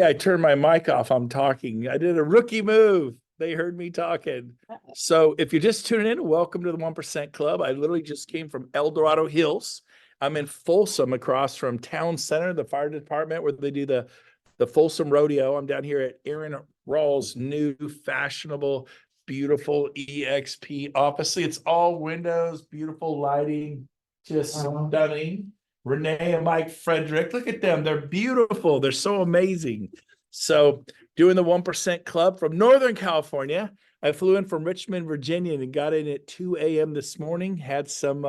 I turned my mic off. I'm talking. I did a rookie move. They heard me talking. So if you're just tuning in, welcome to the 1% Club. I literally just came from El Dorado Hills. I'm in Folsom across from Town Center, the fire department where they do the Folsom Rodeo. I'm down here at Aaron Rawls' new fashionable, beautiful EXP. Obviously, it's all windows, beautiful lighting, just stunning. Renee and Mike Frederick. Look at them. They're beautiful. They're so amazing. So, doing the 1% Club from Northern California. I flew in from Richmond, Virginia, and got in at 2 a.m. this morning. Had some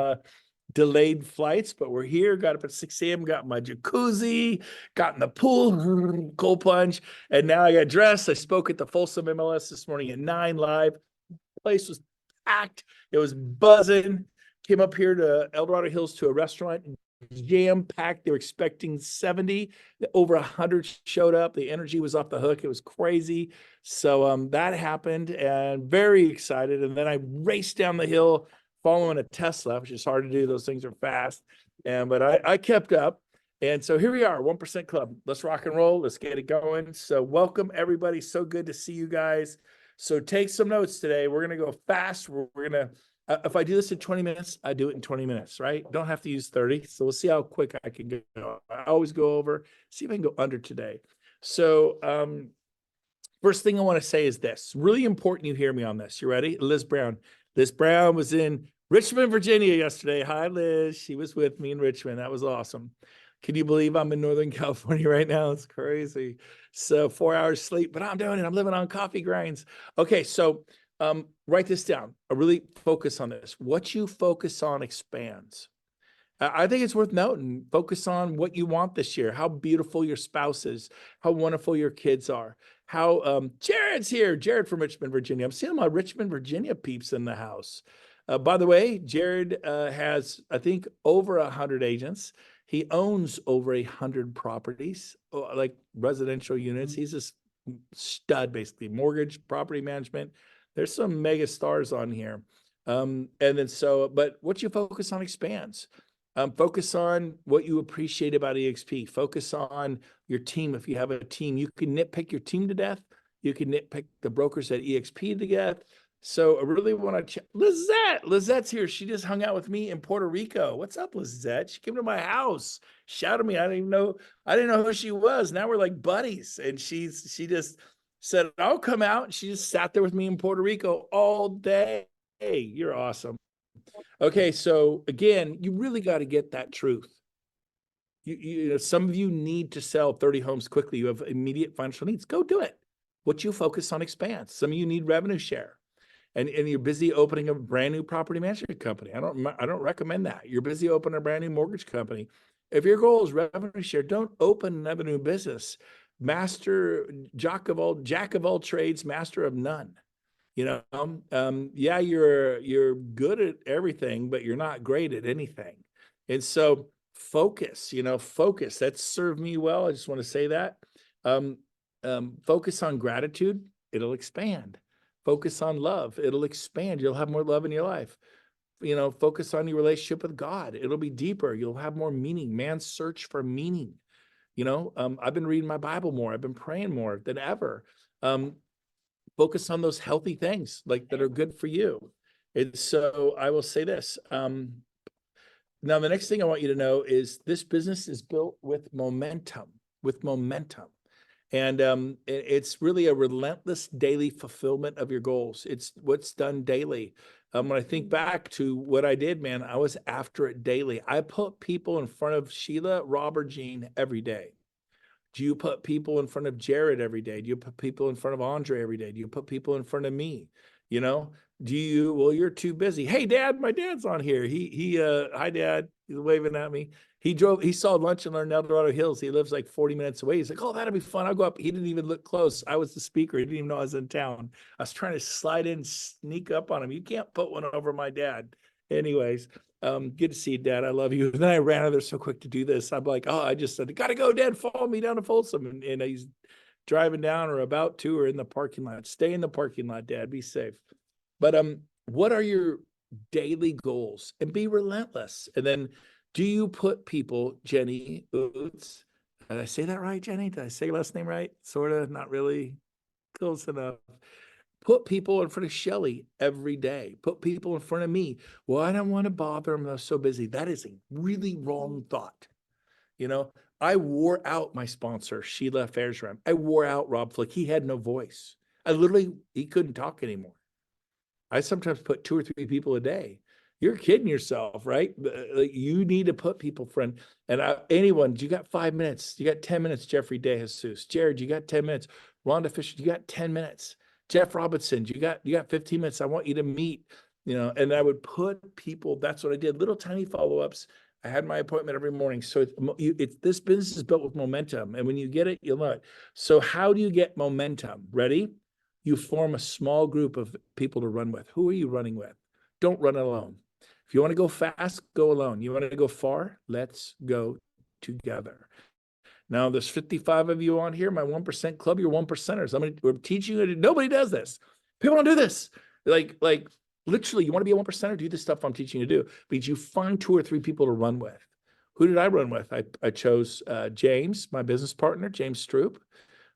delayed flights, but we're here. Got up at 6 a.m., got my jacuzzi, got in the pool, cold plunge, and now I got dressed. I spoke at the Folsom MLS this morning at 9 live. The place was packed. It was buzzing. Came up here to El Dorado Hills to a restaurant, jam packed. They were expecting 70. Over 100 showed up. The energy was off the hook. It was crazy. So that happened, and very excited. And then I raced down the hill following a Tesla, which is hard to do. Those things are fast. But I kept up. And so here we are, 1% Club. Let's rock and roll. Let's get it going. So welcome, everybody. So good to see you guys. So take some notes today. We're going to go fast. We're going to if I do this in 20 minutes, I do it in 20 minutes, right? Don't have to use 30. So we'll see how quick I can go. I always go over, see if I can go under today. So first thing I want to say is this. Really important you hear me on this. You ready? Liz Brown. Liz Brown was in Richmond, Virginia yesterday. Hi, Liz. She was with me in Richmond. That was awesome. Can you believe I'm in Northern California right now? It's crazy. So 4 hours sleep, but I'm doing it. I'm living on coffee grinds. Okay, so write this down. I really focus on this. What you focus on expands. I think it's worth noting. Focus on what you want this year, how beautiful your spouse is, how wonderful your kids are, how Jared's here. Jared from Richmond, Virginia. I'm seeing my Richmond, Virginia peeps in the house. By the way, Jared has, I think, over 100 agents. He owns over 100 properties, like residential units. He's a stud, basically. Mortgage, property management. There's some mega stars on here. But what you focus on expands. Focus on what you appreciate about EXP. Focus on your team. If you have a team, you can nitpick your team to death. You can nitpick the brokers at EXP to death. So I really want to Lizette. Lizette's here. She just hung out with me in Puerto Rico. What's up, Lizette? She came to my house, shouted me. I didn't know who she was. Now we're like buddies. And she just said, I'll come out. She just sat there with me in Puerto Rico all day. Hey, you're awesome. Okay, so again, you really got to get that truth. You know, some of you need to sell 30 homes quickly. You have immediate financial needs. Go do it. What you focus on expands. Some of you need revenue share. And you're busy opening a brand new property management company. I don't recommend that. You're busy opening a brand new mortgage company. If your goal is revenue share, don't open another new business. Jack of all trades, master of none. You know, yeah, you're good at everything, but you're not great at anything. And so focus. That's served me well. I just want to say that. Focus on gratitude, it'll expand. Focus on love, it'll expand. You'll have more love in your life. Focus on your relationship with God. It'll be deeper. You'll have more meaning. Man's search for meaning. I've been reading my Bible more. I've been praying more than ever. Focus on those healthy things that are good for you. And so I will say this. Now, the next thing I want you to know is this business is built with momentum, And it's really a relentless daily fulfillment of your goals. It's what's done daily. When I think back to what I did, man, I was after it daily. I put people in front of Sheila, Rob, or Jean every day. Do you put people in front of Jared every day? Do you put people in front of Andre every day? Do you put people in front of me? Well, you're too busy. Hey, Dad, my dad's on here. Hi, Dad. He's waving at me. He saw lunch and learned El Dorado Hills. He lives like 40 minutes away. He's like, oh, that'll be fun. I'll go up. He didn't even look close. I was the speaker. He didn't even know I was in town. I was trying to slide in, sneak up on him. You can't put one over my dad. Anyways, good to see you, Dad. I love you. And then I ran out there so quick to do this. I'm like, oh, I just said, gotta go, Dad. Follow me down to Folsom. And he's driving down or about to or in the parking lot. Stay in the parking lot, Dad. Be safe. But what are your daily goals? And be relentless. And then do you put people, Jenny Oots, Did I say that right, Jenny? Did I say your last name right? Sort of, not really. Close enough. Put people in front of Shelly every day. Put people in front of me. Well, I don't want to bother them. They're so busy. That is a really wrong thought. You know, I wore out my sponsor, Sheila Fairshram. I wore out Rob Flick. He had no voice. He couldn't talk anymore. I sometimes put 2 or 3 people a day. You're kidding yourself, right? Like, you need to put people, friend. And anyone, you got 5 minutes. You got 10 minutes, Jeffrey DeJesus. Jared, you got 10 minutes. Rhonda Fisher, you got 10 minutes. Jeff Robinson, you got 15 minutes. I want you to meet, and I would put people, that's what I did, little tiny follow-ups. I had my appointment every morning. So this business is built with momentum. And when you get it, you'll know it. So how do you get momentum? Ready? You form a small group of people to run with. Who are you running with? Don't run alone. If you want to go fast, go alone. You want to go far? Let's go together. Now, there's 55 of you on here, my 1% club, you're 1%ers. We're teaching you. Nobody does this. People don't do this. Like literally, you want to be a 1%er, do the stuff I'm teaching you to do. But you find 2 or 3 people to run with. Who did I run with? I chose James, my business partner, James Stroop.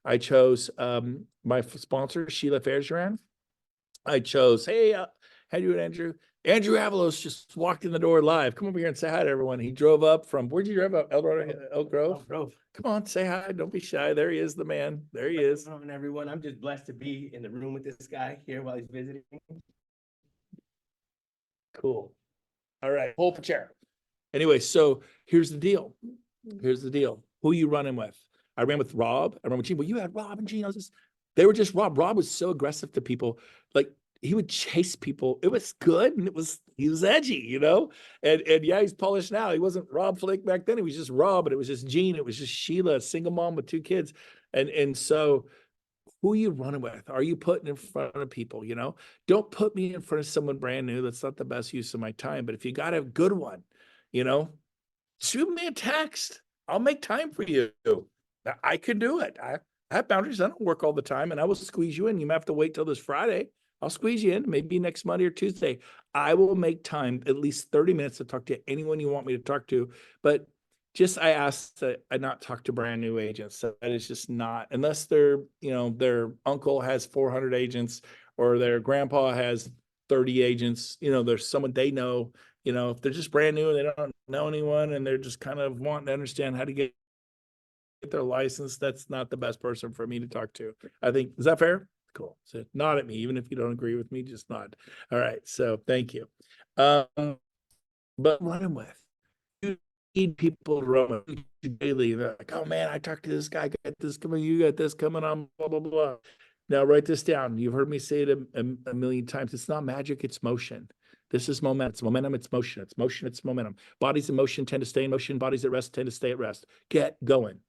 I chose my sponsor, Sheila Fairshram. I chose, hey, how you doing, Andrew? Andrew Avalos just walked in the door live. Come over here and say hi to everyone. He drove up from, where'd you drive up? Elk Grove? Elk Grove. Come on, say hi. Don't be shy. There he is, the man. There he is. Hello, everyone. I'm just blessed to be in the room with this guy here while he's visiting. Cool. All right, hold the chair. Anyway, so here's the deal. Who are you running with? I ran with Rob. I ran with Gene. Well, you had Rob and Gene. They were just Rob. Rob was so aggressive to people. Like, he would chase people. It was good. And he was edgy, and yeah, he's polished now. He wasn't Rob Flick back then. He was just Rob, but it was just Gene. It was just Sheila, a single mom with 2 kids. And so who are you running with? Are you putting in front of people? Don't put me in front of someone brand new. That's not the best use of my time. But if you got a good one, shoot me a text. I'll make time for you. I can do it. I have boundaries. I don't work all the time, and I will squeeze you in. You might have to wait till this Friday. I'll squeeze you in, maybe next Monday or Tuesday. I will make time, at least 30 minutes, to talk to anyone you want me to talk to. But I ask that I not talk to brand new agents. So that is just not, unless their uncle has 400 agents or their grandpa has 30 agents, there's someone they know, if they're just brand new and they don't know anyone and they're just kind of wanting to understand how to get their license, that's not the best person for me to talk to. I think, is that fair? Cool. So nod at me, even if you don't agree with me, just nod. All right. So thank you. But running with, you need people to run with daily. They're like, oh man, I talked to this guy, got this coming, you got this coming on, blah, blah, blah. Now write this down. You've heard me say it a million times. It's not magic, it's motion. This is momentum. It's momentum, it's motion. It's motion, it's momentum. Bodies in motion tend to stay in motion. Bodies at rest tend to stay at rest. Get going.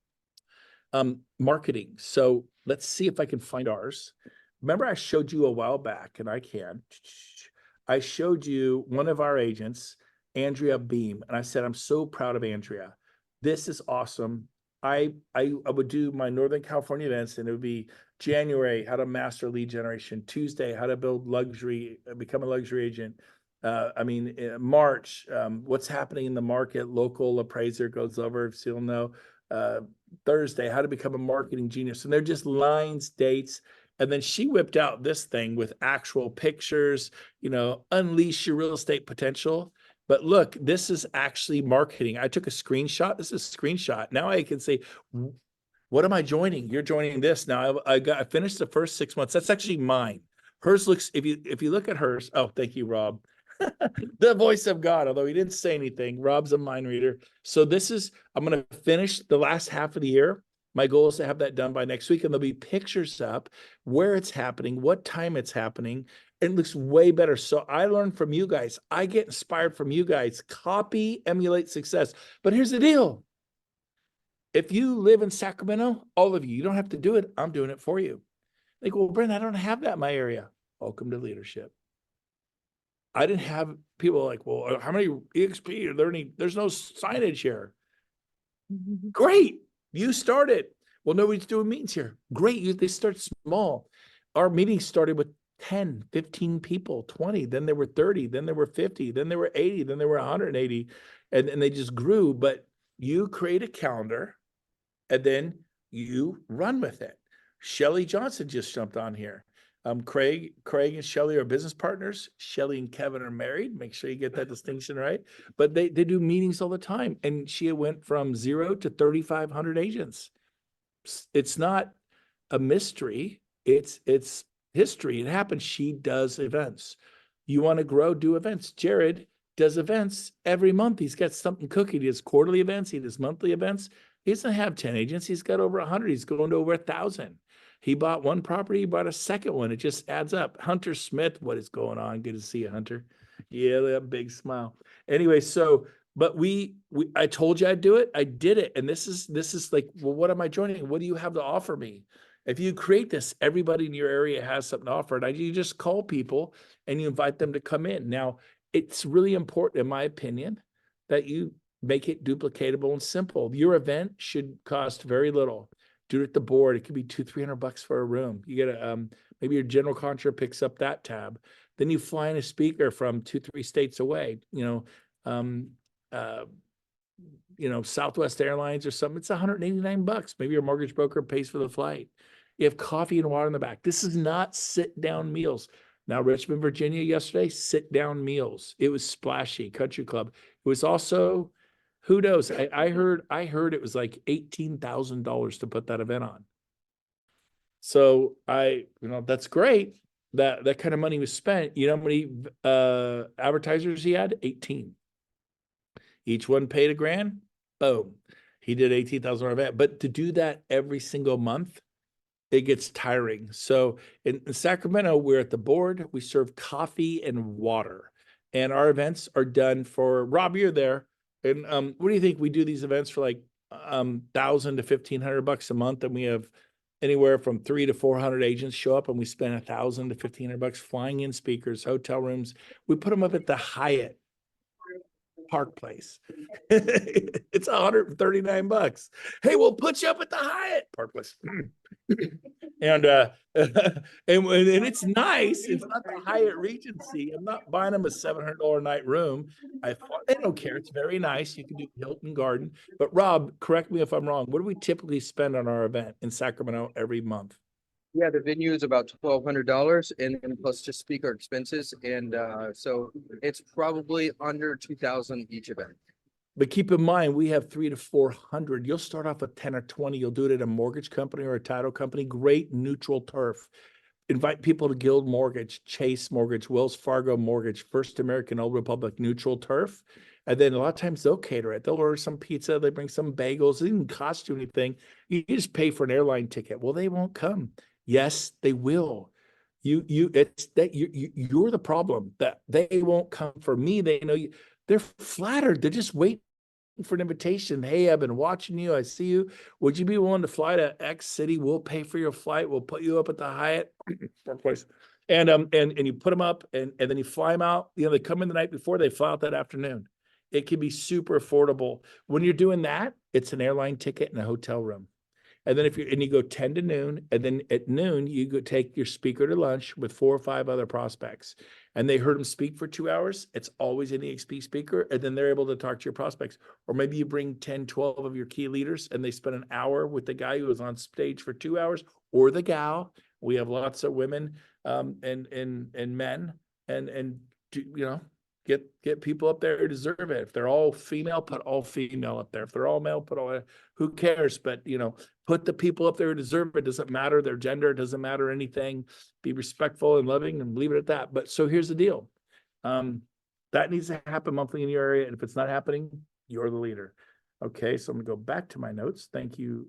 Marketing. So let's see if I can find ours. Remember, I showed you a while back, and I showed you one of our agents, Andrea Beam, and I said, I'm so proud of Andrea. This is awesome. I would do my Northern California events, and it would be January, how to master lead generation. Tuesday, how to build luxury, become a luxury agent. March, what's happening in the market, local appraiser goes over, so you'll know. Thursday, how to become a marketing genius. And they're just lines, dates. And then she whipped out this thing with actual pictures, unleash your real estate potential. But look, this is actually marketing. I took a screenshot. This is a screenshot. Now I can say, what am I joining? You're joining this. Now I finished the first 6 months. That's actually mine. Hers looks, if you look at hers, oh, thank you, Rob. The voice of God, although he didn't say anything. Rob's a mind reader. So I'm going to finish the last half of the year. My goal is to have that done by next week. And there'll be pictures up where it's happening, what time it's happening. It looks way better. So I learn from you guys. I get inspired from you guys. Copy, emulate success. But here's the deal. If you live in Sacramento, all of you, you don't have to do it. I'm doing it for you. Like, well, Brent, I don't have that in my area. Welcome to leadership. I didn't have people like, well, how many EXP are there? There's no signage here. Great. You started. Well, nobody's doing meetings here. Great. They start small. Our meetings started with 10, 15 people, 20. Then there were 30. Then there were 50. Then there were 80. Then there were 180. And they just grew. But you create a calendar and then you run with it. Shelly Johnson just jumped on here. Craig and Shelly are business partners. Shelly and Kevin are married. Make sure you get that distinction right. But they do meetings all the time. And she went from 0 to 3,500 agents. It's not a mystery. It's history. It happens. She does events. You want to grow, do events. Jared does events every month. He's got something cooking. He does quarterly events. He does monthly events. He doesn't have 10 agents. He's got over 100. He's going to over 1,000. He bought one property. He bought a second one. It just adds up. Hunter Smith, what is going on? Good to see you, Hunter. Yeah, that big smile. Anyway, so, but I told you I'd do it. I did it. And this is like, well, what am I joining? What do you have to offer me? If you create this, everybody in your area has something to offer. And you just call people and you invite them to come in. Now, it's really important, in my opinion, that you make it duplicatable and simple. Your event should cost very little. Do it at the board. It could be $200-300 for a room. You get a maybe your general contractor picks up that tab. Then you fly in a speaker from 2-3 states away. Southwest Airlines or something. It's $189. Maybe your mortgage broker pays for the flight. You have coffee and water in the back. This is not sit-down meals. Now, Richmond, Virginia, yesterday, sit-down meals. It was splashy, country club. It was also, who knows? I heard it was like $18,000 to put that event on. So that's great. That kind of money was spent. You know how many advertisers he had? 18. Each one paid $1,000. Boom. He did $18,000 event. But to do that every single month, it gets tiring. So in Sacramento, we're at the board. We serve coffee and water. And our events are done for, Rob, you're there. And what do you think? We do these events for like $1,000 to $1,500 a month. And we have anywhere from 300 to 400 agents show up, and we spend $1,000 to $1,500 flying in speakers, hotel rooms. We put them up at the Hyatt Park Place. It's $139. Hey, we'll put you up at the Hyatt Park Place. and it's nice. It's not the Hyatt Regency. I'm not buying them a $700 a night room. They don't care. It's very nice. You can do Hilton Garden. But Rob, correct me if I'm wrong. What do we typically spend on our event in Sacramento every month? Yeah, the venue is about $1,200 and plus just speaker expenses. And so it's probably under 2,000 each event. But keep in mind, we have 300 to 400. You'll start off with 10 or 20. You'll do it at a mortgage company or a title company. Great neutral turf. Invite people to Guild Mortgage, Chase Mortgage, Wells Fargo Mortgage, First American, Old Republic, neutral turf. And then a lot of times they'll cater it. They'll order some pizza. They bring some bagels. It doesn't cost you anything. You just pay for an airline ticket. Well, they won't come. Yes, they will. You're the problem. That they won't come. For me, they know you. They're flattered. They're just waiting for an invitation. Hey, I've been watching you. I see you. Would you be willing to fly to X city? We'll pay for your flight. We'll put you up at the Hyatt place. And you put them up and then you fly them out. They come in the night before, they fly out that afternoon. It can be super affordable. When you're doing that, it's an airline ticket and a hotel room. And then you go 10 to noon, and then at noon, you go take your speaker to lunch with 4 or 5 other prospects. And they heard them speak for 2 hours. It's always an EXP speaker. And then they're able to talk to your prospects. Or maybe you bring 10, 12 of your key leaders and they spend an hour with the guy who was on stage for 2 hours, or the gal. We have lots of women and men and get people up there who deserve it. If they're all female, put all female up there. If they're all male, put all, who cares? But, put the people up there who deserve it. Doesn't matter their gender. It doesn't matter anything. Be respectful and loving and leave it at that. But so here's the deal. That needs to happen monthly in your area. And if it's not happening, you're the leader. Okay. So I'm gonna go back to my notes. Thank you,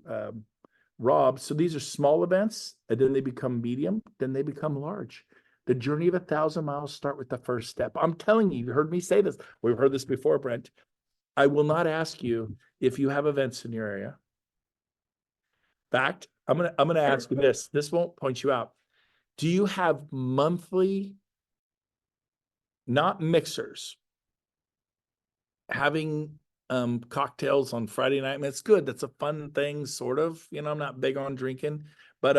Rob. So these are small events, and then they become medium, then they become large. The journey of 1,000 miles start with the first step. I'm telling you, you heard me say this. We've heard this before, Brent. I will not ask you if you have events in your area. In fact, I'm gonna ask you this. This won't point you out. Do you have monthly, not mixers, having cocktails on Friday night? I mean, it's good. That's a fun thing, sort of. I'm not big on drinking, but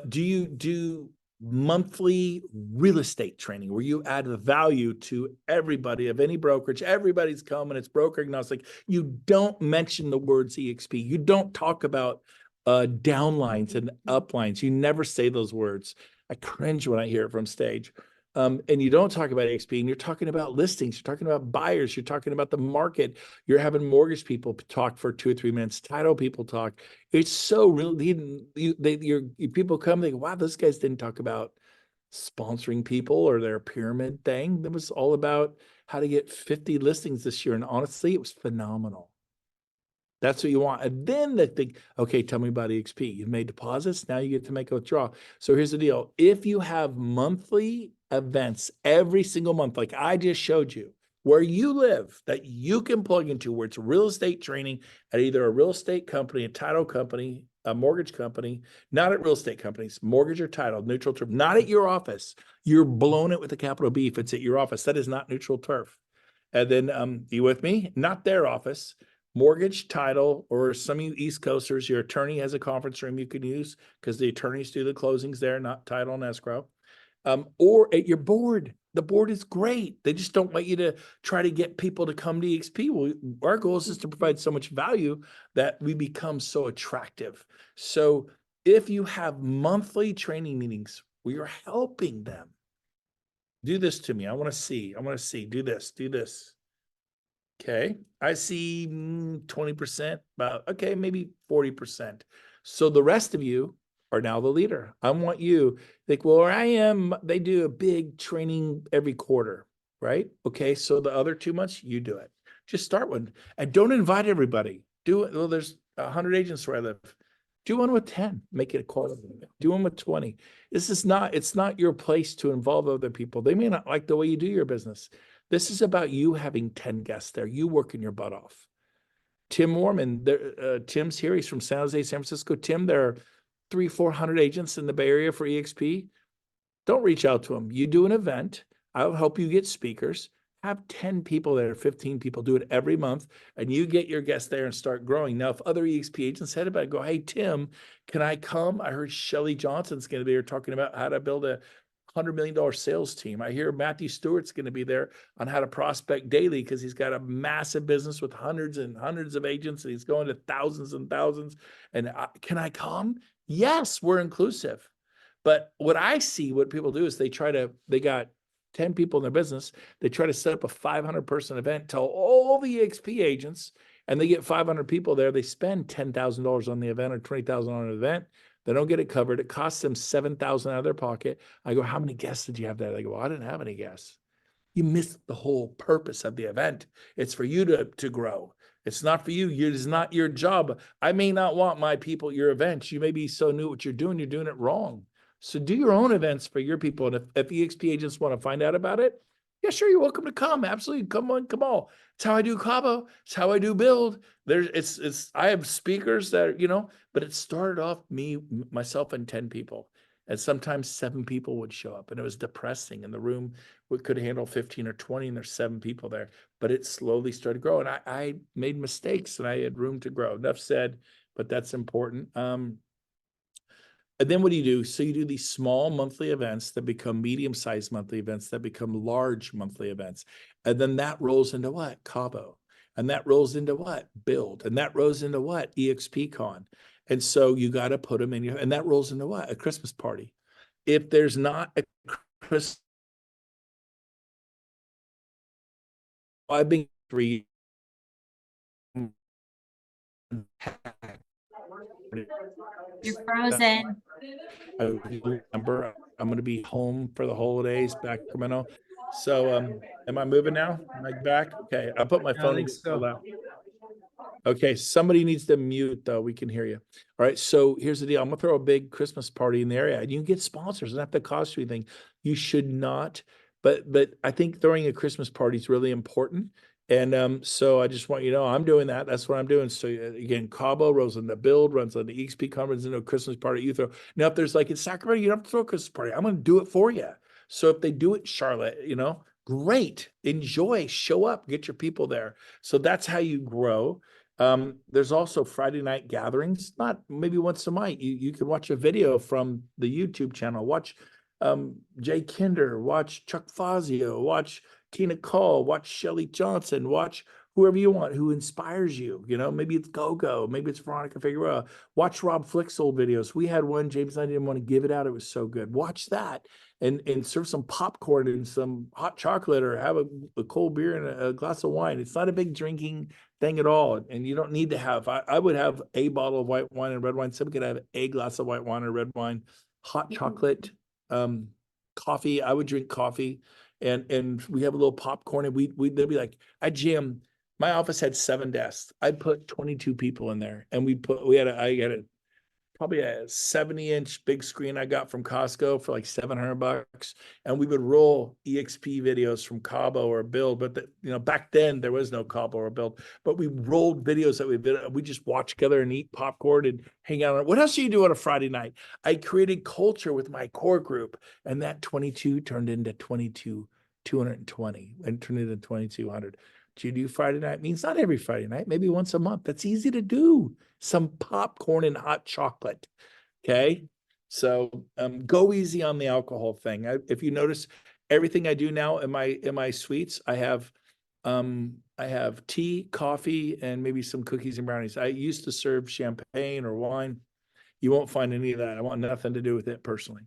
do you do monthly real estate training where you add the value to everybody of any brokerage. Everybody's coming, it's broker agnostic. You don't mention the words EXP. You don't talk about downlines and uplines. You never say those words. I cringe when I hear it from stage. And you don't talk about EXP, and you're talking about listings, you're talking about buyers, you're talking about the market, you're having mortgage people talk for 2 or 3 minutes, title people talk. It's so real. People come, they go, wow, those guys didn't talk about sponsoring people or their pyramid thing. That was all about how to get 50 listings this year. And honestly, it was phenomenal. That's what you want. And then they think, okay, tell me about EXP. You've made deposits. Now you get to make a withdrawal. So here's the deal. If you have monthly events every single month, like I just showed you, where you live that you can plug into, where it's real estate training at either a real estate company, a title company, a mortgage company, not at real estate companies, mortgage or title, neutral turf, not at your office. You're blowing it with a capital B if it's at your office. That is not neutral turf. And then you with me? Not their office. Mortgage, title, or some of you East Coasters, your attorney has a conference room you can use because the attorneys do the closings there, not title and escrow. Or at your board. The board is great. They just don't want you to try to get people to come to EXP. Well, our goal is just to provide so much value that we become so attractive. So if you have monthly training meetings, we are helping them. Do this to me. I want to see. Do this. Okay, I see 20%, about, okay, maybe 40%. So the rest of you are now the leader. I want you think, well, where I am, they do a big training every quarter, right? Okay, so the other 2 months, you do it. Just start one, and don't invite everybody. Do it. Well, there's 100 agents where I live. Do one with 10, make it a quarter. Do one with 20. It's not your place to involve other people. They may not like the way you do your business. This is about you having 10 guests there, you working your butt off. Tim Warman, Tim's here. He's from San Jose, San Francisco. Tim, there are 300-400 agents in the Bay Area for EXP. Don't reach out to him. You do an event. I'll help you get speakers. Have 10 people there, 15 people. Do it every month, and you get your guests there and start growing. Now, if other EXP agents head about it, go, hey, Tim, can I come? I heard Shelly Johnson's going to be here talking about how to build a $100 million sales team. I hear Matthew Stewart's going to be there on how to prospect daily because he's got a massive business with hundreds and hundreds of agents, and he's going to thousands and thousands. And can I come? Yes, we're inclusive. But what I see, what people do is they got 10 people in their business. They try to set up a 500-person event, tell all the EXP agents, and they get 500 people there. They spend $10,000 on the event or $20,000 on an event. They don't get it covered. It costs them $7,000 out of their pocket. I go, how many guests did you have there? They go, well, I didn't have any guests. You missed the whole purpose of the event. It's for you to grow. It's not for you. It's not your job. I may not want my people at your events. You may be so new at what you're doing it wrong. So do your own events for your people. And if EXP agents want to find out about it, yeah, sure, you're welcome to come. Absolutely. Come on. It's how I do Cabo. It's how I do build. I have speakers that, but it started off me, myself, and 10 people. And sometimes 7 people would show up, and it was depressing. And the room could handle 15 or 20, and there's 7 people there. But it slowly started growing. I made mistakes, and I had room to grow. Enough said, but that's important. And then what do you do? So you do these small monthly events that become medium-sized monthly events that become large monthly events. And then that rolls into what? Cabo. And that rolls into what? Build. And that rolls into what? EXPCon. And so you got to put them in and that rolls into what? A Christmas party. If there's not a Christmas, I've been 3 You're frozen. I remember I'm going to be home for the holidays back in Sacramento. So am I moving now? Am I back? Okay, I put my phone in so. Okay, somebody needs to mute though. We can hear you. All right, so here's the deal. I'm gonna throw a big Christmas party in the area, and you can get sponsors. It doesn't have to cost you anything. You should not, but I think throwing a Christmas party is really important. And so I just want you to know I'm doing that. That's what I'm doing. So again, Cabo rolls in the build, runs on the EXP conference into a Christmas party. You throw now if there's like in Sacramento, you don't have to throw a Christmas party. I'm going to do it for you. So if they do it, in Charlotte, great, enjoy, show up, get your people there. So that's how you grow. There's also Friday night gatherings. Not maybe once a month. You can watch a video from the YouTube channel. Watch Jay Kinder, watch Chuck Fazio, watch Tina Cole, watch Shelly Johnson, watch whoever you want who inspires you. You know, maybe it's Go-Go, maybe it's Veronica Figueroa. Watch Rob Flick's old videos. We had one, James, and I didn't want to give it out. It was so good. Watch that and serve some popcorn and some hot chocolate or have a cold beer and a glass of wine. It's not a big drinking thing at all. And you don't need to have, I would have a bottle of white wine and red wine. Somebody could have a glass of white wine or red wine, hot chocolate, coffee. I would drink coffee and we have a little popcorn and they'd be like, I jam. My office had 7 desks. I put 22 people in there and I had probably a 70-inch big screen I got from Costco for like $700. And we would roll EXP videos from Cabo or Build, but back then there was no Cabo or Build, but we rolled videos that we just watch together and eat popcorn and hang out. What else do you do on a Friday night? I created culture with my core group, and that 22 turned into 220 and turned into 2,200. Do you do Friday night? It means not every Friday night, maybe once a month. That's easy to do. Some popcorn and hot chocolate. Okay. So go easy on the alcohol thing. If you notice, everything I do now in my suites, I have tea, coffee, and maybe some cookies and brownies. I used to serve champagne or wine. You won't find any of that. I want nothing to do with it personally.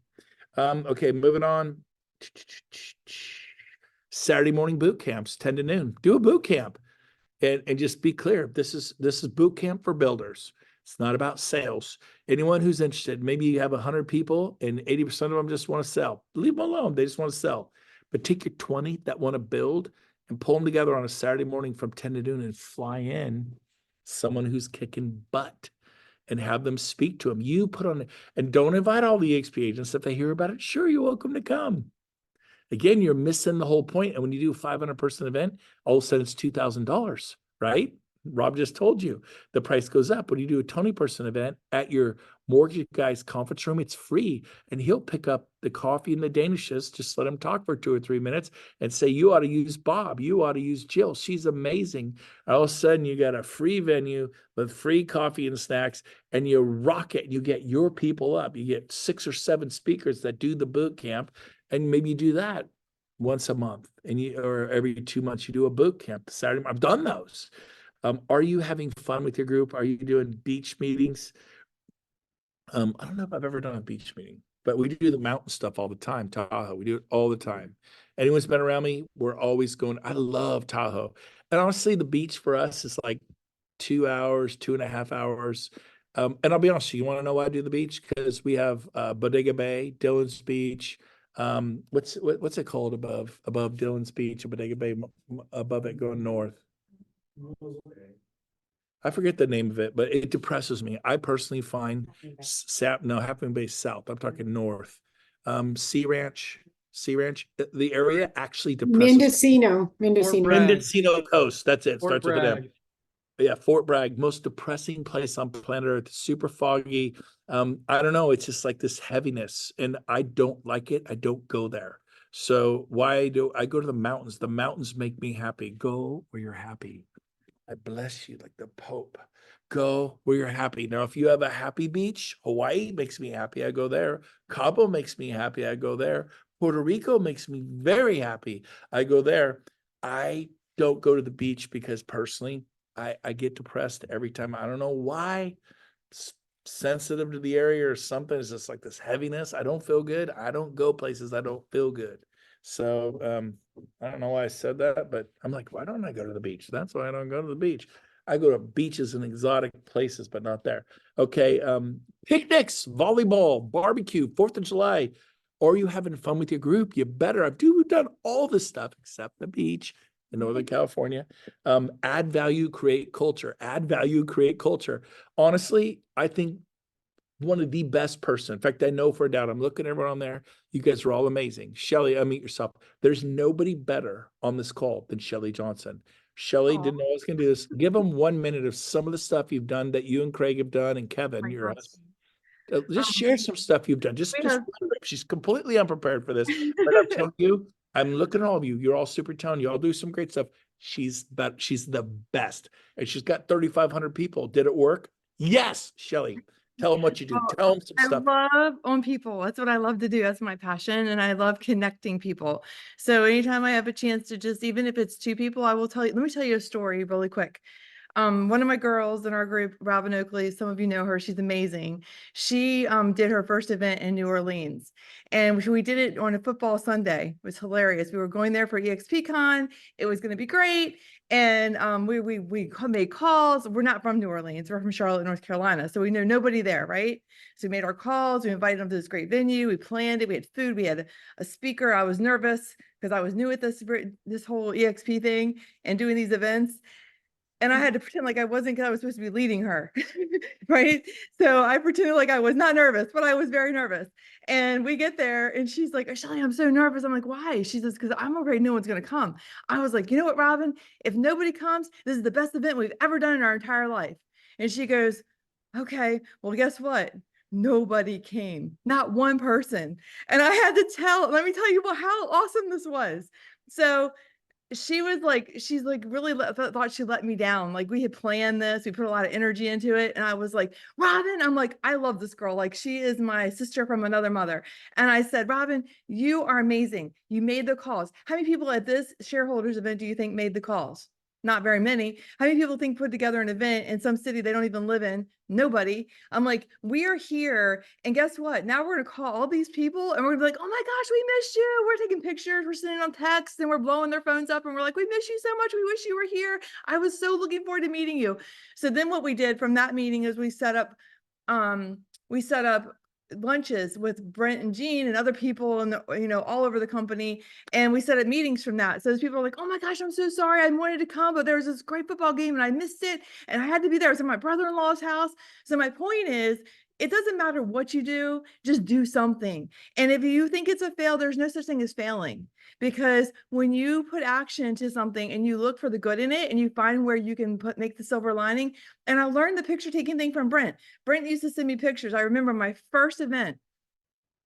Okay, moving on. Saturday morning boot camps, 10 to noon. Do a boot camp and just be clear. This is boot camp for builders. It's not about sales. Anyone who's interested, maybe you have 100 people and 80% of them just want to sell. Leave them alone. They just want to sell. But take your 20 that want to build and pull them together on a Saturday morning from 10 to noon and fly in someone who's kicking butt and have them speak to them. You put on, and don't invite all the EXP agents. If they hear about it, sure, you're welcome to come. Again, you're missing the whole point. And when you do a 500-person event, all of a sudden it's $2,000, right? Rob just told you the price goes up. When you do a 20-person event at your mortgage guy's conference room, it's free. And he'll pick up the coffee and the danishes. Just let him talk for 2 or 3 minutes and say, you ought to use Bob. You ought to use Jill. She's amazing. All of a sudden, you got a free venue with free coffee and snacks, and you rock it. You get your people up. You get 6 or 7 speakers that do the boot camp. And maybe you do that once a month or every 2 months, you do a boot camp Saturday. I've done those. Are you having fun with your group? Are you doing beach meetings? I don't know if I've ever done a beach meeting, but we do the mountain stuff all the time. Tahoe, we do it all the time. Anyone's been around me, we're always going. I love Tahoe. And honestly, the beach for us is like 2 hours, 2.5 hours. And I'll be honest, you want to know why I do the beach? Because we have Bodega Bay, Dillon's Beach. What's it called above Dillon's Beach or Bodega Bay, above it going north? I forget the name of it, but it depresses me. I personally find Half Moon Bay South. I'm talking north. Sea Ranch, the area actually depresses me. Mendocino. Mendocino Coast. That's it. Fort Starts with an M. Bragg. Yeah, Fort Bragg, most depressing place on planet Earth. Super foggy. I don't know. It's just like this heaviness, and I don't like it. I don't go there. So why do I go to the mountains? The mountains make me happy. Go where you're happy. I bless you like the Pope. Go where you're happy. Now, if you have a happy beach, Hawaii makes me happy. I go there. Cabo makes me happy. I go there. Puerto Rico makes me very happy. I go there. I don't go to the beach because personally, I get depressed every time. I don't know why. Sensitive to the area or something. It's just like this heaviness. I don't feel good. I don't go places I don't feel good. So I don't know why I said that, but I'm like, why don't I go to the beach? That's why I don't go to the beach. I go to beaches and exotic places, but not there. Okay, picnics, volleyball, barbecue, 4th of July. Or are you having fun with your group? You better. We've done all this stuff except the beach in Northern California. Add value, create culture. Add value, create culture. Honestly, I think one of the best person. In fact, I know for a doubt, I'm looking at everyone on there. You guys are all amazing. Shelly, unmute yourself. There's nobody better on this call than Shelly Johnson. Shelly didn't know I was going to do this. Give them 1 minute of some of the stuff you've done that you and Craig have done, and Kevin, your husband. Just share some stuff you've done. She's completely unprepared for this. But I'm telling you, I'm looking at all of you. You're all super talented. You all do some great stuff. She's the best. And she's got 3,500 people. Did it work? Yes, Shelly. Tell them what you do. Well, Tell them some I stuff. love on people. That's what I love to do. That's my passion. And I love connecting people. So anytime I have a chance to just, even if it's two people, I will tell you, let me tell you a story really quick. One of my girls in our group, Robin Oakley, some of you know her, she's amazing. She did her first event in New Orleans, and we did it on a football Sunday. It was hilarious. We were going there for EXPCon. It was going to be great. And we made calls. We're not from New Orleans. We're from Charlotte, North Carolina. So we know nobody there, right? So we made our calls. We invited them to this great venue. We planned it. We had food. We had a speaker. I was nervous because I was new at this whole EXP thing and doing these events. And I had to pretend like I wasn't, because I was supposed to be leading her, right? So I pretended like I was not nervous, but I was very nervous. And we get there and she's like, Shelly, I'm so nervous. I'm like, why? She says, because I'm afraid no one's going to come. I was like, you know what, Robin? If nobody comes, this is the best event we've ever done in our entire life. And she goes, okay, well, guess what? Nobody came, not one person. And I had to let me tell you how awesome this was. So she's like really thought she let me down. Like, we had planned this, we put a lot of energy into it. And I was like, Robin, I'm like, I love this girl. Like, she is my sister from another mother. And I said, Robin, you are amazing. You made the calls. How many people at this shareholders event do you think made the calls? Not very many. How many people think put together an event in some city they don't even live in? Nobody. I'm like, we are here. And guess what? Now we're going to call all these people and we're gonna be like, oh my gosh, we missed you. We're taking pictures. We're sending on text and we're blowing their phones up. And we're like, we miss you so much. We wish you were here. I was so looking forward to meeting you. So then what we did from that meeting is we set up lunches with Brent and Jean and other people and all over the company, and we set up meetings from that. So those people are like, oh my gosh, I'm so sorry, I wanted to come, but there was this great football game and I missed it and I had to be there. It was at my brother-in-law's house. So my point is, it doesn't matter what you do, just do something. And if you think it's a fail, there's no such thing as failing, because when you put action to something and you look for the good in it and you find where you can make the silver lining. And I learned the picture taking thing from Brent. Brent used to send me pictures. I remember my first event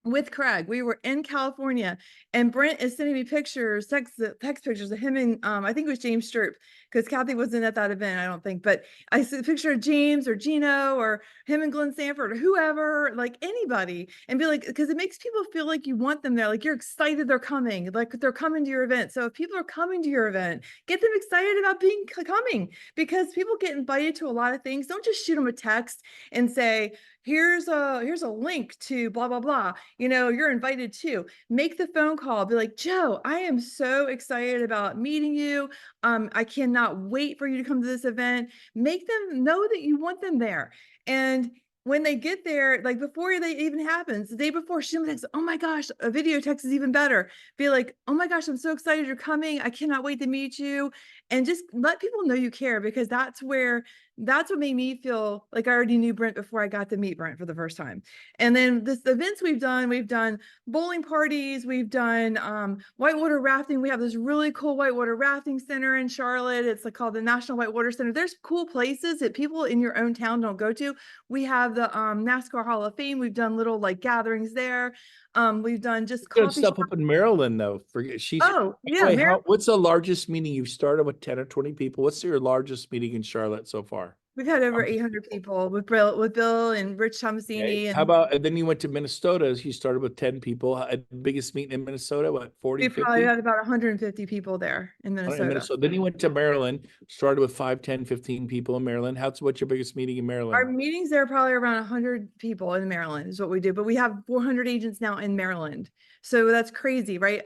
with Craig, we were in California and Brent is sending me pictures, text pictures of him and I think it was James Stroop, because Kathy wasn't at that event, I don't think, but I see a picture of James or Gino or him and Glenn Sanford or whoever, like anybody, and be like, because it makes people feel like you want them there, like you're excited they're coming, like they're coming to your event. So if people are coming to your event, get them excited about coming, because people get invited to a lot of things. Don't just shoot them a text and say, here's a link to blah, blah, blah. You're invited too. Make the phone call, be like, Joe, I am so excited about meeting you. I cannot wait for you to come to this event. Make them know that you want them there. And when they get there, like before they even happens, the day before, she texts, oh my gosh, a video text is even better. Be like, oh my gosh, I'm so excited you're coming. I cannot wait to meet you. And just let people know you care, because that's what made me feel like I already knew Brent before I got to meet Brent for the first time. And then the events we've done bowling parties, we've done whitewater rafting. We have this really cool whitewater rafting center in Charlotte. It's called the National Whitewater Center. There's cool places that people in your own town don't go to. We have the NASCAR Hall of Fame. We've done little gatherings there. We've done just Good coffee stuff shop. up in Maryland, though. She's. Oh, yeah. Wait, what's the largest meeting you've started with 10 or 20 people? What's your largest meeting in Charlotte so far? We've had over 800 people with Bill and Rich Tomasini. Okay. And how about, and then you went to Minnesota. You started with 10 people. Biggest meeting in Minnesota, what, 40, we 50? probably had about 150 people there in Minnesota. Then you went to Maryland, started with 5, 10, 15 people in Maryland. What's your biggest meeting in Maryland? Our meetings there are probably around 100 people in Maryland is what we do, but we have 400 agents now in Maryland. So that's crazy, right?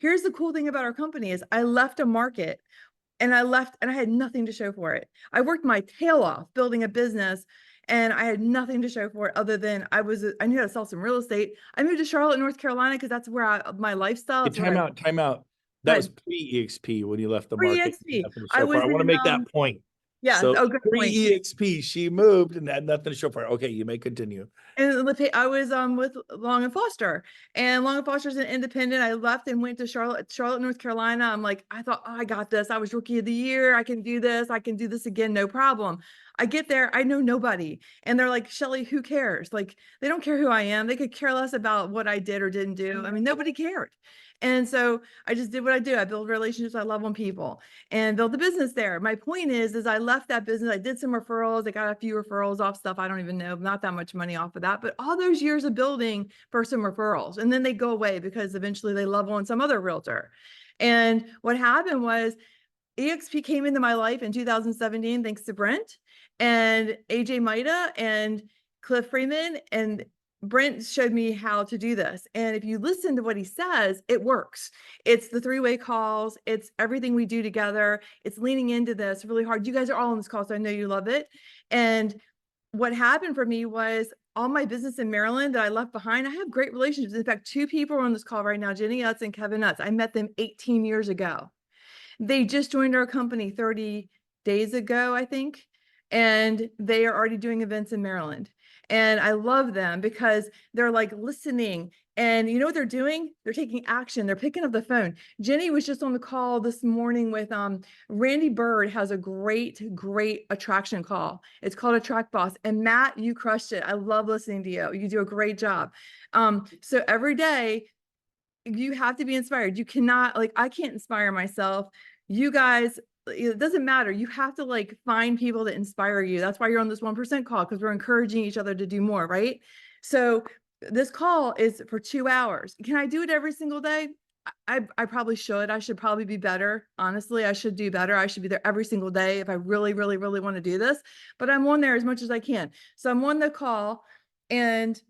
Here's the cool thing about our company is I left a market and I had nothing to show for it. I worked my tail off building a business and I had nothing to show for it other than I knew how to sell some real estate. I moved to Charlotte, North Carolina, because that's where my lifestyle. Time out. That was pre-EXP when you left the market. Pre-EXP. I want to make that point. Yeah. So good point. pre-EXP, she moved and had nothing to show for it. Okay, you may continue. And I was with Long and Foster, and Long and Foster's an independent. I left and went to Charlotte, North Carolina. I thought, oh, I got this. I was rookie of the year. I can do this. I can do this again. No problem. I get there, I know nobody. And they're like, Shelly, who cares? Like, they don't care who I am. They could care less about what I did or didn't do. I mean, nobody cared. And so I just did what I do. I build relationships. I love on people and build the business there. My point is I left that business. I did some referrals. I got a few referrals off stuff. I don't even know, not that much money off of that, but all those years of building for some referrals. And then they go away because eventually they love on some other realtor. And what happened was EXP came into my life in 2017, thanks to Brent and AJ Maida and Cliff Freeman, and Brent showed me how to do this. And if you listen to what he says, it works. It's the three-way calls. It's everything we do together. It's leaning into this really hard. You guys are all on this call, so I know you love it. And what happened for me was all my business in Maryland that I left behind, I have great relationships. In fact, two people are on this call right now, Jenny Utz and Kevin Utz. I met them 18 years ago. They just joined our company 30 days ago, I think, and they are already doing events in Maryland. And I love them because they're like listening, and you know what they're doing? They're taking action. They're picking up the phone. Jenny was just on the call this morning with Randy Bird has a great attraction call. It's called Attract Boss. And Matt, you crushed it. I love listening to you. You do a great job. So every day you have to be inspired. You cannot, like, I can't inspire myself. You guys, it doesn't matter. You have to like find people that inspire you. That's why you're on this 1% call, because we're encouraging each other to do more, right? So this call is for 2 hours. Can I do it every single day? I probably should. I should probably be better. Honestly, I should do better. I should be there every single day if I really want to do this, but I'm on there as much as I can. So I'm on the call, and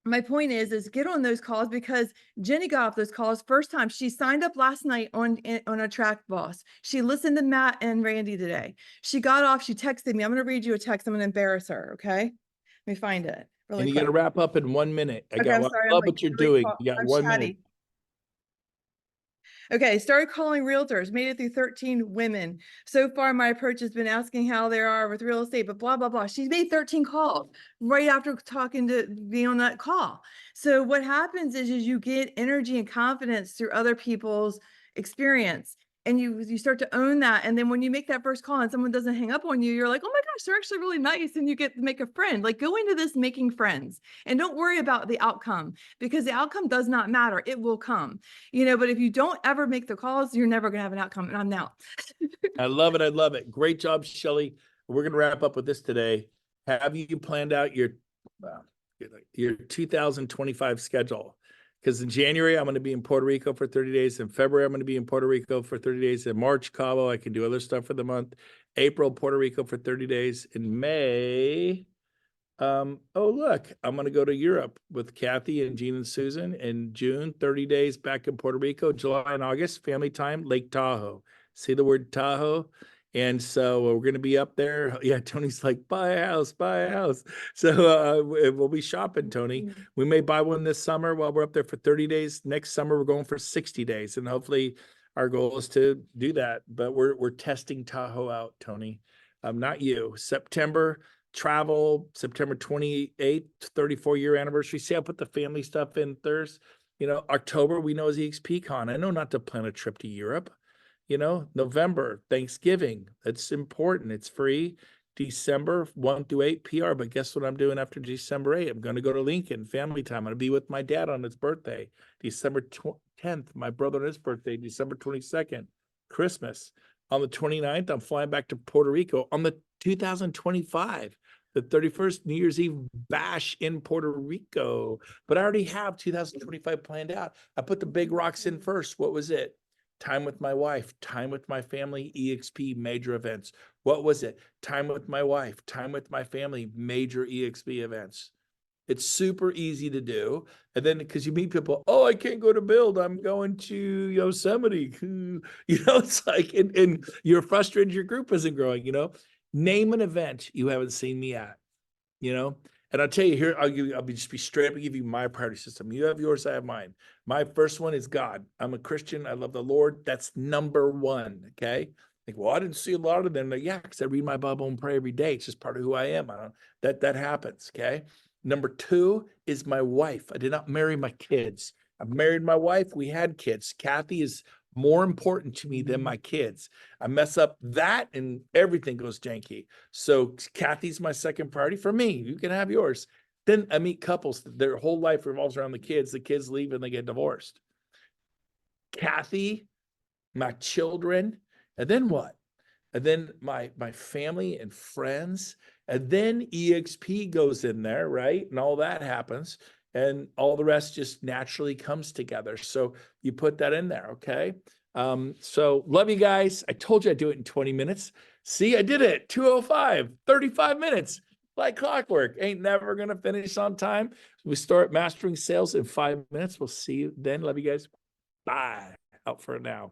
my point is get on those calls, because Jenny got off those calls first time. She signed up last night on Attract Boss. She listened to Matt and Randy today. She got off, she texted me. I'm going to read you a text. I'm going to embarrass her. Okay. Let me find it really And you quick. got to wrap up in 1 minute. Okay, I'm sorry. Love what you're doing. You got I'm 1 minute. chatty. Okay, started calling realtors, made it through 13 women. So far, my approach has been asking how they are with real estate, but blah, blah, blah. She's made 13 calls right after talking to being on that call. So what happens is you get energy and confidence through other people's experience. And you start to own that. And then when you make that first call and someone doesn't hang up on you, you're like, oh my gosh, they're actually really nice. And you get to make a friend. Like, go into this making friends and don't worry about the outcome, because the outcome does not matter. It will come, you know, but if you don't ever make the calls, you're never going to have an outcome. And I'm out. I love it. I love it. Great job, Shelly. We're going to wrap up with this today. Have you planned out your 2025 schedule? Because in January, I'm going to be in Puerto Rico for 30 days. In February, I'm going to be in Puerto Rico for 30 days. In March, Cabo, I can do other stuff for the month. April, Puerto Rico for 30 days. In May, oh, look, I'm going to go to Europe with Kathy and Jean and Susan. In June, 30 days back in Puerto Rico. July and August, family time, Lake Tahoe. See the word Tahoe? And so we're going to be up there. Yeah, Tony's like, buy a house, buy a house. So we'll be shopping, Tony. We may buy one this summer while we're up there for 30 days. Next summer, we're going for 60 days. And hopefully our goal is to do that. But we're testing Tahoe out, Tony. Not you. September travel, September 28th, 34-year anniversary. See, I put the family stuff in Thursday. You know, October, we know is EXPCon. I know not to plan a trip to Europe. You know, November, Thanksgiving, that's important. It's free. December 1 through 8 PR. But guess what I'm doing after December 8? I'm going to go to Lincoln, family time. I'm going to be with my dad on his birthday. December 10th, my brother on his birthday. December 22nd, Christmas. On the 29th, I'm flying back to Puerto Rico. On the 2025, the 31st New Year's Eve bash in Puerto Rico. But I already have 2025 planned out. I put the big rocks in first. What was it? Time with my wife, time with my family, EXP major events. What was it? Time with my wife, time with my family, major EXP events. It's super easy to do. And then because you meet people, oh, I can't go to Build. I'm going to Yosemite. You know, it's like, and you're frustrated your group isn't growing, you know. Name an event you haven't seen me at, you know. And I'll tell you here, I'll just be straight up and give you my priority system. You have yours, I have mine. My first one is God. I'm a Christian. I love the Lord. That's number one. Okay. Like, well, I didn't see a lot of them. Like, yeah, because I read my Bible and pray every day. It's just part of who I am. That happens. Okay. Number two is my wife. I did not marry my kids. I've married my wife. We had kids. Kathy is more important to me than my kids. I mess up that and everything goes janky. So Kathy's my second priority. For me, you can have yours. Then I meet couples, their whole life revolves around the kids leave and they get divorced. Kathy, my children, and then what? And then my family and friends, and then EXP goes in there, right? And all that happens, and all the rest just naturally comes together. So you put that in there, okay? So love you guys. I told you I'd do it in 20 minutes. See, I did it. 2:05, 35 minutes. Like clockwork. Ain't never gonna finish on time. We start mastering sales in 5 minutes. We'll see you then. Love you guys. Bye. Out for now.